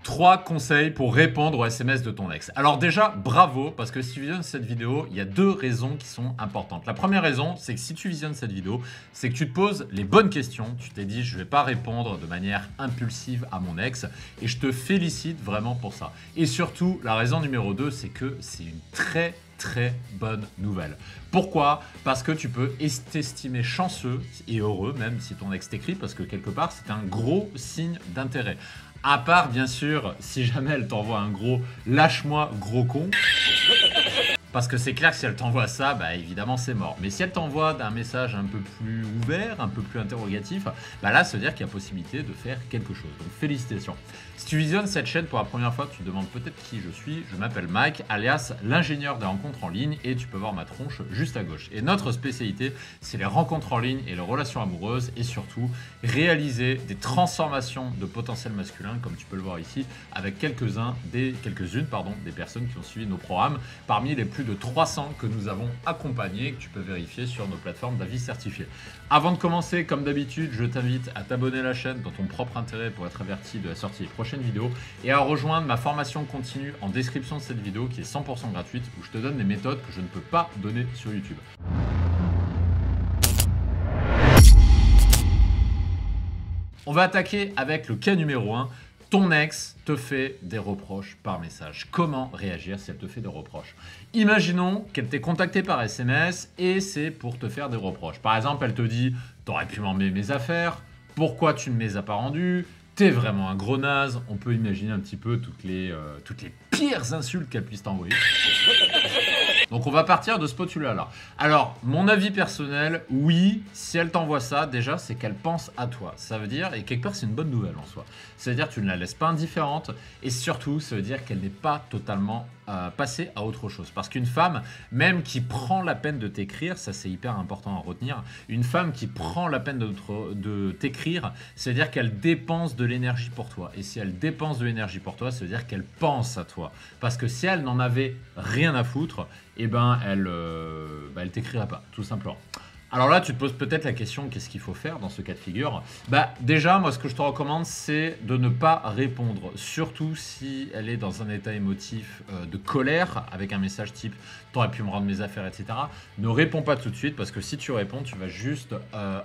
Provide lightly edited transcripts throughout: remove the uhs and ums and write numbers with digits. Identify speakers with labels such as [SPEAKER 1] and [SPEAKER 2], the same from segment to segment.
[SPEAKER 1] 3 conseils pour répondre aux SMS de ton ex. Alors déjà, bravo, parce que si tu visionnes cette vidéo, il y a 2 raisons qui sont importantes. La première raison, c'est que si tu visionnes cette vidéo, c'est que tu te poses les bonnes questions. Tu t'es dit, je ne vais pas répondre de manière impulsive à mon ex, et je te félicite vraiment pour ça. Et surtout, la raison numéro 2, c'est que c'est une très bonne nouvelle. Pourquoi? Parce que tu peux t'estimer chanceux et heureux, même si ton ex t'écrit, parce que quelque part, c'est un gros signe d'intérêt. À part, bien sûr, si jamais elle t'envoie un gros « lâche-moi, gros con », parce que c'est clair que si elle t'envoie ça, bah évidemment c'est mort. Mais si elle t'envoie un message un peu plus ouvert, un peu plus interrogatif, bah là, ça veut dire qu'il y a possibilité de faire quelque chose. Donc félicitations. Si tu visionnes cette chaîne pour la première fois, tu te demandes peut-être qui je suis. Je m'appelle Mike, alias l'ingénieur des rencontres en ligne, et tu peux voir ma tronche juste à gauche. Et notre spécialité, c'est les rencontres en ligne et les relations amoureuses, et surtout réaliser des transformations de potentiel masculin, comme tu peux le voir ici, avec quelques-unes des personnes qui ont suivi nos programmes, parmi les plus de 300 que nous avons accompagnés, que tu peux vérifier sur nos plateformes d'avis certifiés. Avant de commencer, comme d'habitude, je t'invite à t'abonner à la chaîne dans ton propre intérêt pour être averti de la sortie des prochaines vidéos et à rejoindre ma formation continue en description de cette vidéo qui est 100% gratuite, où je te donne des méthodes que je ne peux pas donner sur YouTube. On va attaquer avec le cas numéro 1. Ton ex te fait des reproches par message. Comment réagir si elle te fait des reproches? Imaginons qu'elle t'ait contacté par SMS et c'est pour te faire des reproches. Par exemple, elle te dit « T'aurais pu m'emmener mes affaires, pourquoi tu ne me les as pas rendues? T'es vraiment un gros naze. » On peut imaginer un petit peu toutes les pires insultes qu'elle puisse t'envoyer. Donc on va partir de ce postulat-là. Alors, mon avis personnel, oui, si elle t'envoie ça, déjà, c'est qu'elle pense à toi. Ça veut dire, et quelque part, c'est une bonne nouvelle en soi. Ça veut dire que tu ne la laisses pas indifférente, et surtout, ça veut dire qu'elle n'est pas totalement passée à autre chose. Parce qu'une femme, même qui prend la peine de t'écrire, ça c'est hyper important à retenir, une femme qui prend la peine de t'écrire, ça veut dire qu'elle dépense de l'énergie pour toi. Et si elle dépense de l'énergie pour toi, ça veut dire qu'elle pense à toi. Parce que si elle n'en avait rien à foutre, eh ben elle t'écrira pas, tout simplement. Alors là, tu te poses peut-être la question, qu'est-ce qu'il faut faire dans ce cas de figure? Déjà, moi, ce que je te recommande, c'est de ne pas répondre, surtout si elle est dans un état émotif de colère, avec un message type « t'aurais pu me rendre mes affaires, etc. » Ne réponds pas tout de suite, parce que si tu réponds, tu vas juste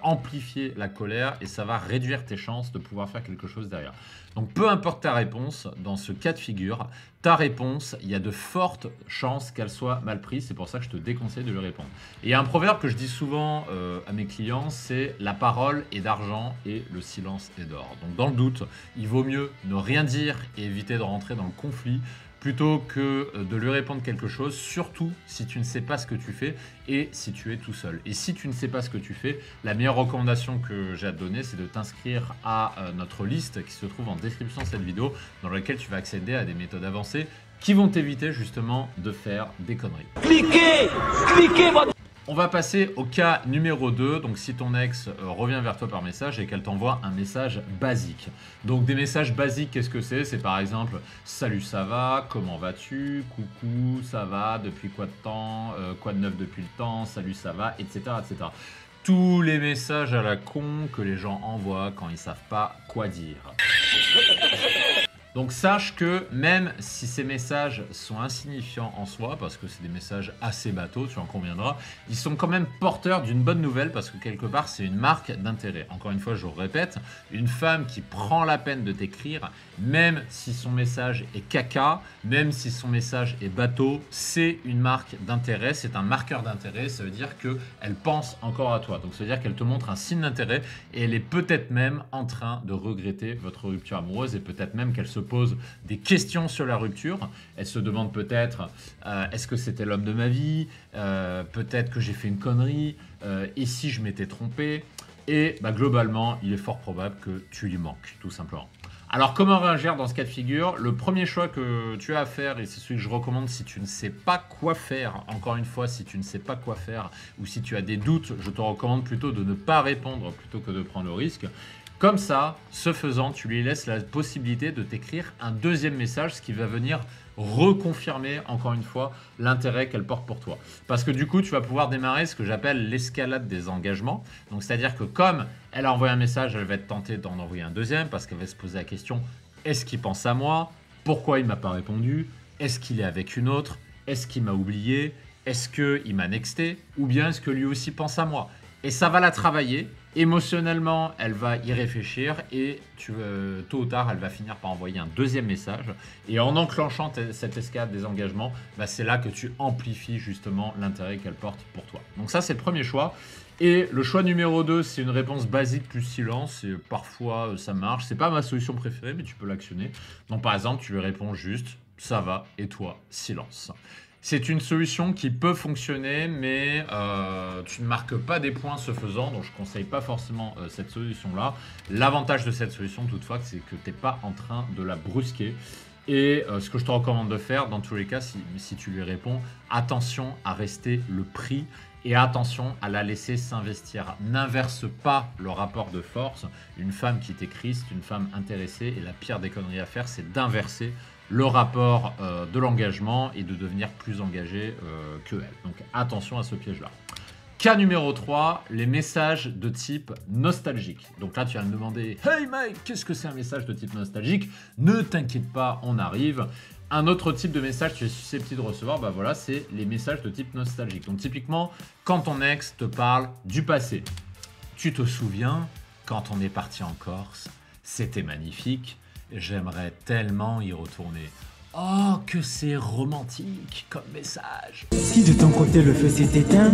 [SPEAKER 1] amplifier la colère et ça va réduire tes chances de pouvoir faire quelque chose derrière. Donc, peu importe ta réponse, dans ce cas de figure, ta réponse, il y a de fortes chances qu'elle soit mal prise. C'est pour ça que je te déconseille de lui répondre. Et il y a un proverbe que je dis souvent à mes clients, c'est « la parole est d'argent et le silence est d'or ». Donc, dans le doute, il vaut mieux ne rien dire et éviter de rentrer dans le conflit plutôt que de lui répondre quelque chose, surtout si tu ne sais pas ce que tu fais et si tu es tout seul. Et si tu ne sais pas ce que tu fais, la meilleure recommandation que j'ai à te donner, c'est de t'inscrire à notre liste qui se trouve en description de cette vidéo, dans laquelle tu vas accéder à des méthodes avancées qui vont t'éviter justement de faire des conneries. Cliquez votre... On va passer au cas numéro 2, donc si ton ex revient vers toi par message et qu'elle t'envoie un message basique. Donc des messages basiques, qu'est-ce que c'est? C'est par exemple « Salut, ça va? Comment vas-tu? Coucou, ça va? Depuis quoi de temps? Quoi de neuf depuis le temps? Salut, ça va? » etc. etc. Tous les messages à la con que les gens envoient quand ils ne savent pas quoi dire. Donc sache que même si ces messages sont insignifiants en soi, parce que c'est des messages assez bateaux, tu en conviendras, ils sont quand même porteurs d'une bonne nouvelle parce que quelque part c'est une marque d'intérêt. Encore une fois, je le répète, une femme qui prend la peine de t'écrire, même si son message est caca, même si son message est bateau, c'est une marque d'intérêt, c'est un marqueur d'intérêt, ça veut dire qu'elle pense encore à toi. Donc ça veut dire qu'elle te montre un signe d'intérêt et elle est peut-être même en train de regretter votre rupture amoureuse et peut-être même qu'elle se pose des questions sur la rupture. Elle se demande peut-être est-ce que c'était l'homme de ma vie, peut-être que j'ai fait une connerie, et si je m'étais trompé. Et globalement, il est fort probable que tu lui manques, tout simplement. Alors, comment réagir dans ce cas de figure? Le premier choix que tu as à faire, et c'est celui que je recommande si tu ne sais pas quoi faire, encore une fois, si tu ne sais pas quoi faire, ou si tu as des doutes, je te recommande plutôt de ne pas répondre plutôt que de prendre le risque. Comme ça, ce faisant, tu lui laisses la possibilité de t'écrire un deuxième message, ce qui va venir reconfirmer, encore une fois, l'intérêt qu'elle porte pour toi. Parce que du coup, tu vas pouvoir démarrer ce que j'appelle l'escalade des engagements. Donc, c'est-à-dire que comme elle a envoyé un message, elle va être tentée d'en envoyer un deuxième parce qu'elle va se poser la question Est-ce qu'il pense à moi? Pourquoi il m'a pas répondu? Est-ce qu'il est avec une autre? Est-ce qu'il m'a oublié? Est-ce qu'il m'a nexté? Ou bien est-ce que lui aussi pense à moi? Et ça va la travailler. Émotionnellement, elle va y réfléchir et tôt ou tard, elle va finir par envoyer un deuxième message. Et en enclenchant cette escalade des engagements, bah, c'est là que tu amplifies justement l'intérêt qu'elle porte pour toi. Donc ça, c'est le premier choix. Et le choix numéro 2, c'est une réponse basique plus silence. Et parfois, ça marche. C'est pas ma solution préférée, mais tu peux l'actionner. Donc par exemple, tu lui réponds juste « ça va » et toi, silence. C'est une solution qui peut fonctionner, mais tu ne marques pas des points ce faisant, donc je ne conseille pas forcément cette solution-là. L'avantage de cette solution, toutefois, c'est que tu n'es pas en train de la brusquer. Et ce que je te recommande de faire, dans tous les cas, si tu lui réponds, attention à rester le prix et attention à la laisser s'investir. N'inverse pas le rapport de force. Une femme qui t'écrit, c'est une femme intéressée, et la pire des conneries à faire, c'est d'inverser le rapport de l'engagement et de devenir plus engagé qu'elle. Donc attention à ce piège-là. Cas numéro 3, les messages de type nostalgique. Donc là, tu vas me demander « Hey Mike, qu'est-ce que c'est un message de type nostalgique ?» Ne t'inquiète pas, on arrive. Un autre type de message que tu es susceptible de recevoir, bah voilà, c'est les messages de type nostalgique. Donc typiquement, quand ton ex te parle du passé. Tu te souviens, quand on est parti en Corse, c'était magnifique. J'aimerais tellement y retourner. Oh, que c'est romantique comme message.
[SPEAKER 2] Si de ton côté le feu s'est éteint.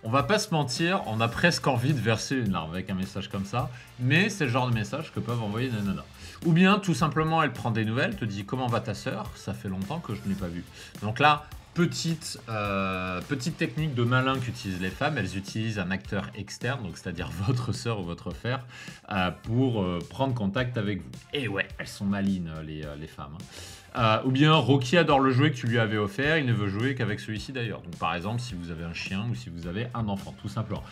[SPEAKER 1] On va pas se mentir, on a presque envie de verser une larme avec un message comme ça, mais c'est le genre de message que peuvent envoyer des nanas. Ou bien, tout simplement, elle prend des nouvelles, te dit « Comment va ta sœur ?» Ça fait longtemps que je ne l'ai pas vue. Donc là, petite technique de malin qu'utilisent les femmes, elles utilisent un acteur externe, donc c'est-à-dire votre sœur ou votre frère, pour prendre contact avec vous. Et ouais, elles sont malines, les femmes. Ou bien Rocky adore le jouet que tu lui avais offert, il ne veut jouer qu'avec celui-ci d'ailleurs. Donc par exemple, si vous avez un chien ou si vous avez un enfant, tout simplement.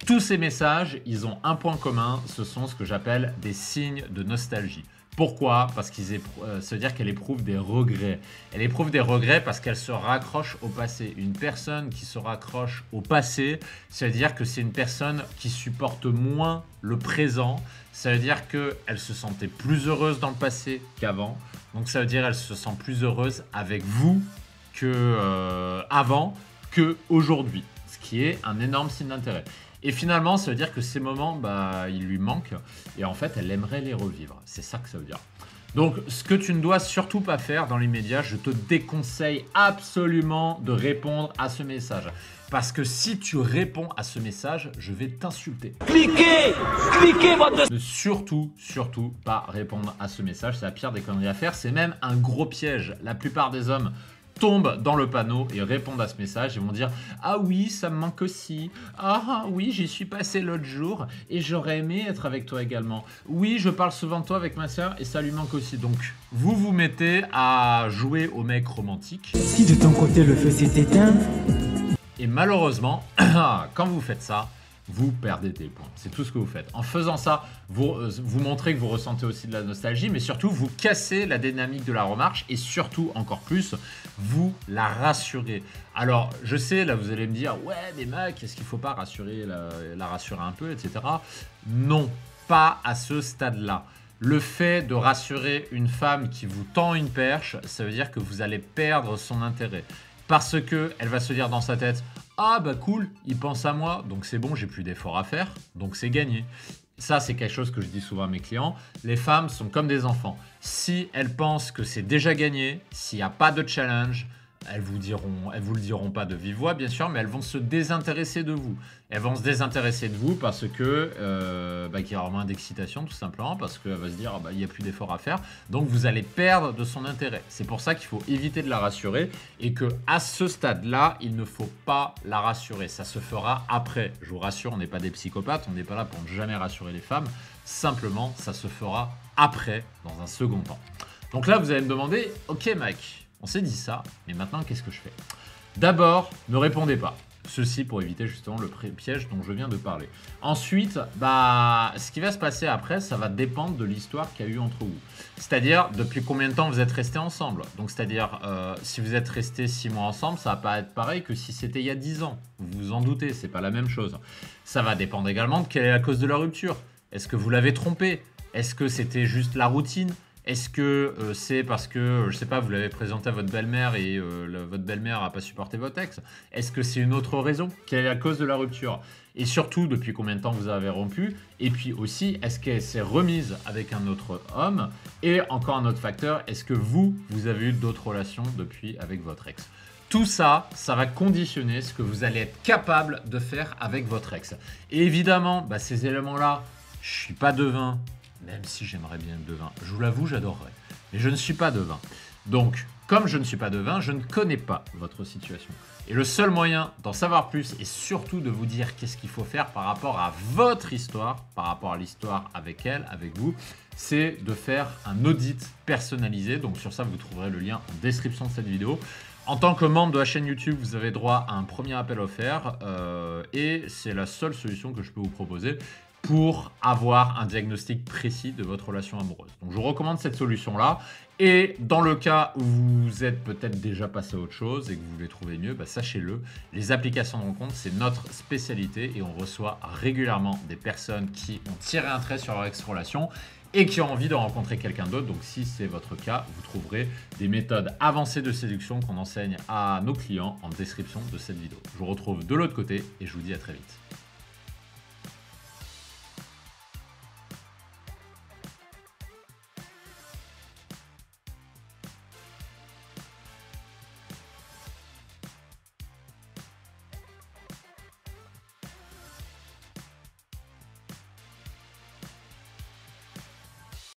[SPEAKER 1] Tous ces messages, ils ont un point commun, ce sont ce que j'appelle des signes de nostalgie. Pourquoi? Parce ça veut dire qu'elle éprouve des regrets. Elle éprouve des regrets parce qu'elle se raccroche au passé. Une personne qui se raccroche au passé, ça veut dire que c'est une personne qui supporte moins le présent. Ça veut dire qu'elle se sentait plus heureuse dans le passé qu'avant. Donc ça veut dire qu'elle se sent plus heureuse avec vous qu'avant qu'aujourd'hui. Ce qui est un énorme signe d'intérêt. Et finalement, ça veut dire que ces moments, bah, ils lui manquent. Et en fait, elle aimerait les revivre. C'est ça que ça veut dire. Donc, ce que tu ne dois surtout pas faire dans les médias, je te déconseille absolument de répondre à ce message. Parce que si tu réponds à ce message, je vais t'insulter. Cliquez, votre... Ne surtout pas répondre à ce message. C'est la pire des conneries à faire. C'est même un gros piège. La plupart des hommes tombent dans le panneau et répondent à ce message et vont dire « Ah oui, ça me manque aussi. Ah oui, j'y suis passé l'autre jour et j'aurais aimé être avec toi également. Oui, je parle souvent de toi avec ma soeur et ça lui manque aussi. » Donc, vous vous mettez à jouer au mec romantique.
[SPEAKER 2] Si de ton côté le feu s'est éteint.
[SPEAKER 1] Et malheureusement, quand vous faites ça, vous perdez des points. C'est tout ce que vous faites. En faisant ça, vous montrez que vous ressentez aussi de la nostalgie, mais surtout, vous cassez la dynamique de la remarche et surtout, encore plus, vous la rassurez. Alors, je sais, là, vous allez me dire, ouais, mais mec, est-ce qu'il ne faut pas rassurer, la rassurer un peu, etc. Non, pas à ce stade-là. Le fait de rassurer une femme qui vous tend une perche, ça veut dire que vous allez perdre son intérêt. Parce qu'elle va se dire dans sa tête « Ah bah cool, il pense à moi, donc c'est bon, j'ai plus d'efforts à faire, donc c'est gagné. » Ça, c'est quelque chose que je dis souvent à mes clients. Les femmes sont comme des enfants. Si elles pensent que c'est déjà gagné, s'il n'y a pas de challenge, elles vous le diront pas de vive voix, bien sûr, mais elles vont se désintéresser de vous. Elles vont se désintéresser de vous parce que qu'il y aura moins d'excitation, tout simplement, parce qu'elle va se dire il n'y a plus d'efforts à faire. Donc vous allez perdre de son intérêt. C'est pour ça qu'il faut éviter de la rassurer et que à ce stade-là, il ne faut pas la rassurer. Ça se fera après. Je vous rassure, on n'est pas des psychopathes, on n'est pas là pour ne jamais rassurer les femmes. Simplement, ça se fera après, dans un second temps. Donc là, vous allez me demander, ok Mike, on s'est dit ça, mais maintenant, qu'est-ce que je fais? D'abord, ne répondez pas. Ceci pour éviter justement le piège dont je viens de parler. Ensuite, ce qui va se passer après, ça va dépendre de l'histoire qu'il y a eu entre vous. C'est-à-dire, depuis combien de temps vous êtes restés ensemble. Donc, c'est-à-dire, si vous êtes restés 6 mois ensemble, ça va pas être pareil que si c'était il y a 10 ans. Vous vous en doutez, c'est pas la même chose. Ça va dépendre également de quelle est la cause de la rupture. Est-ce que vous l'avez trompé? Est-ce que c'était juste la routine? Est-ce que c'est parce que, je sais pas, vous l'avez présenté à votre belle-mère et votre belle-mère n'a pas supporté votre ex? Est-ce que c'est une autre raison? Quelle est la cause de la rupture? Et surtout, depuis combien de temps vous avez rompu? Et puis aussi, est-ce qu'elle s'est remise avec un autre homme? Et encore un autre facteur, est-ce que vous avez eu d'autres relations depuis avec votre ex? Tout ça, ça va conditionner ce que vous allez être capable de faire avec votre ex. Et évidemment, ces éléments-là, je ne suis pas devin, même si j'aimerais bien être devin. Je vous l'avoue, j'adorerais. Mais je ne suis pas devin. Donc, comme je ne suis pas devin, je ne connais pas votre situation. Et le seul moyen d'en savoir plus et surtout de vous dire qu'est-ce qu'il faut faire par rapport à votre histoire, par rapport à l'histoire avec elle, avec vous, c'est de faire un audit personnalisé. Donc sur ça, vous trouverez le lien en description de cette vidéo. En tant que membre de la chaîne YouTube, vous avez droit à un premier appel offert et c'est la seule solution que je peux vous proposer pour avoir un diagnostic précis de votre relation amoureuse. Donc je vous recommande cette solution-là. Et dans le cas où vous êtes peut-être déjà passé à autre chose et que vous voulez trouver mieux, sachez-le, les applications de rencontre, c'est notre spécialité et on reçoit régulièrement des personnes qui ont tiré un trait sur leur ex-relation et qui ont envie de rencontrer quelqu'un d'autre. Donc si c'est votre cas, vous trouverez des méthodes avancées de séduction qu'on enseigne à nos clients en description de cette vidéo. Je vous retrouve de l'autre côté et je vous dis à très vite.